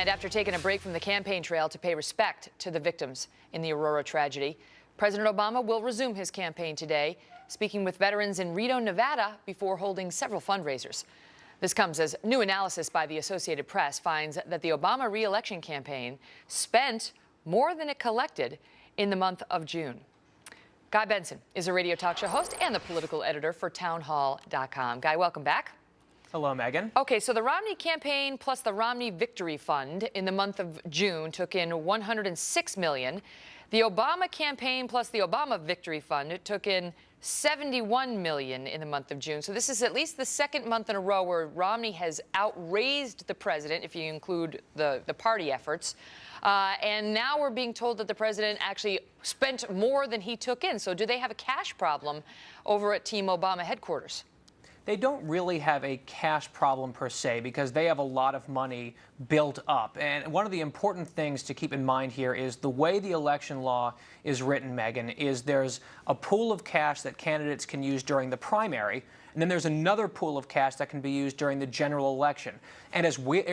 And after taking a break from the campaign trail to pay respect to the victims in the Aurora tragedy, President Obama will resume his campaign today, speaking with veterans in Reno, Nevada, before holding several fundraisers. This comes as new analysis by the Associated Press finds that the Obama re-election campaign spent more than it collected in the month of June. Guy Benson is a radio talk show host and the political editor for townhall.com. Guy, welcome back. Hello, Megyn. Okay, so the Romney campaign plus the Romney Victory Fund in the month of June took in $106 million. The Obama campaign plus the Obama Victory Fund took in $71 million in the month of June. So this is at least the second month in a row where Romney has outraised the president, if you include the party efforts. And now we're being told that the president actually spent more than he took in. So do they have a cash problem over at Team Obama headquarters? They don't really have a cash problem per se because they have a lot of money built up. And one of the important things to keep in mind here is the way the election law is written, Megyn, is there's a pool of cash that candidates can use during the primary, and then there's another pool of cash that can be used during the general election. And as weird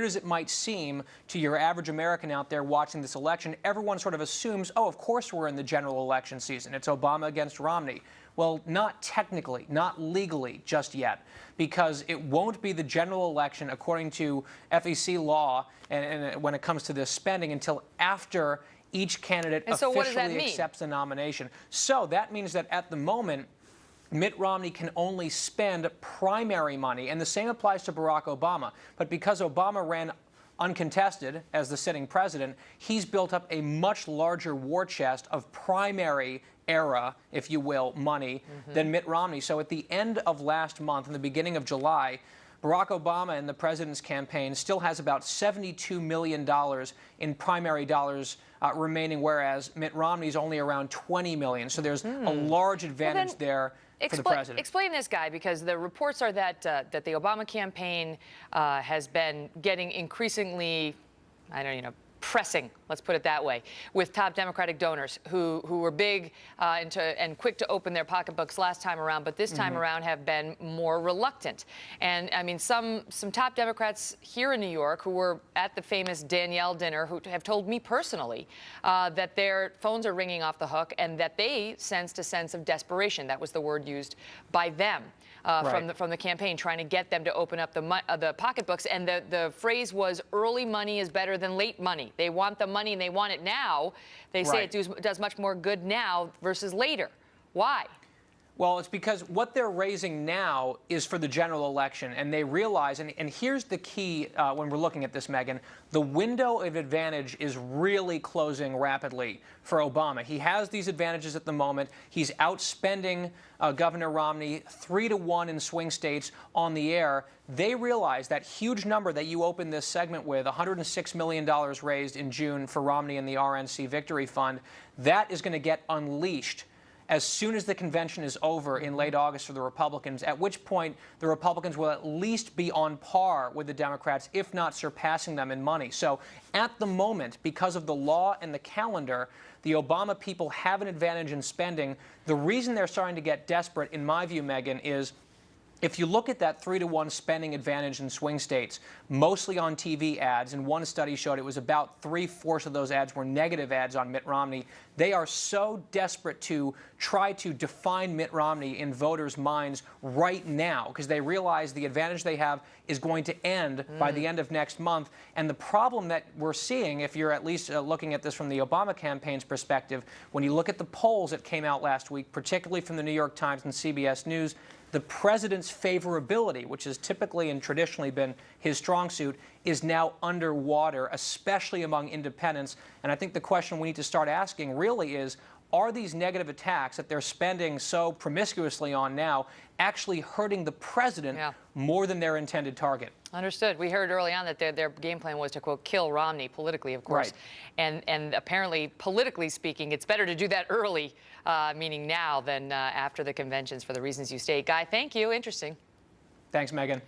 as it might seem to your average American out there watching this election, everyone sort of assumes, oh, of course we're in the general election season. It's Obama against Romney. Well, not technically, not legally just yet, because it won't be the general election according to FEC law and when it comes to this spending until after each candidate officially accepts the nomination. So that means that at the moment, Mitt Romney can only spend primary money, and the same applies to Barack Obama. But because Obama ran uncontested as the sitting president, he's built up a much larger war chest of primary era, if you will, money than Mitt Romney. So at the end of last month, in the beginning of July, Barack Obama and the president's campaign still has about $72 million in primary dollars remaining, whereas Mitt Romney's only around $20 million. So there's a large advantage there for the president. Explain this, Guy, because the reports are that that the Obama campaign has been getting increasingly, pressing, let's put it that way, with top Democratic donors who were big and quick to open their pocketbooks last time around, but this time around have been more reluctant. And I mean, some top Democrats here in New York who were at the famous Danielle dinner who have told me personally that their phones are ringing off the hook and that they sensed a sense of desperation. That was the word used by them. From the campaign, trying to get them to open up the pocketbooks. And the phrase was, early money is better than late money. They want the money and they want it now. They say it does much more good now versus later. Why? Well, it's because what they're raising now is for the general election, and they realize, and here's the key when we're looking at this, Megyn, the window of advantage is really closing rapidly for Obama. He has these advantages at the moment. He's outspending Governor Romney 3-1 in swing states on the air. They realize that huge number that you opened this segment with, $106 million raised in June for Romney and the RNC Victory Fund, that is going to get unleashed as soon as the convention is over in late August for the Republicans, at which point the Republicans will at least be on par with the Democrats, if not surpassing them in money. So at the moment, because of the law and the calendar, the Obama people have an advantage in spending. The reason they're starting to get desperate, in my view, Megyn, is if you look at that 3-1 spending advantage in swing states, mostly on TV ads, and one study showed it was about 3/4 of those ads were negative ads on Mitt Romney. They are so desperate to try to define Mitt Romney in voters' minds right now because they realize the advantage they have is going to end by the end of next month. And the problem that we're seeing, if you're at least looking at this from the Obama campaign's perspective, when you look at the polls that came out last week, particularly from the New York Times and CBS News, the president's favorability, which has typically and traditionally been his strong suit, is now underwater, especially among independents. And I think the question we need to start asking really is, are these negative attacks that they're spending so promiscuously on now actually hurting the president more than their intended target? Understood. We heard early on that their game plan was to, quote, kill Romney politically, of course. And apparently, politically speaking, it's better to do that early, meaning now, than after the conventions for the reasons you state. Guy, thank you. Interesting. Thanks, Megyn.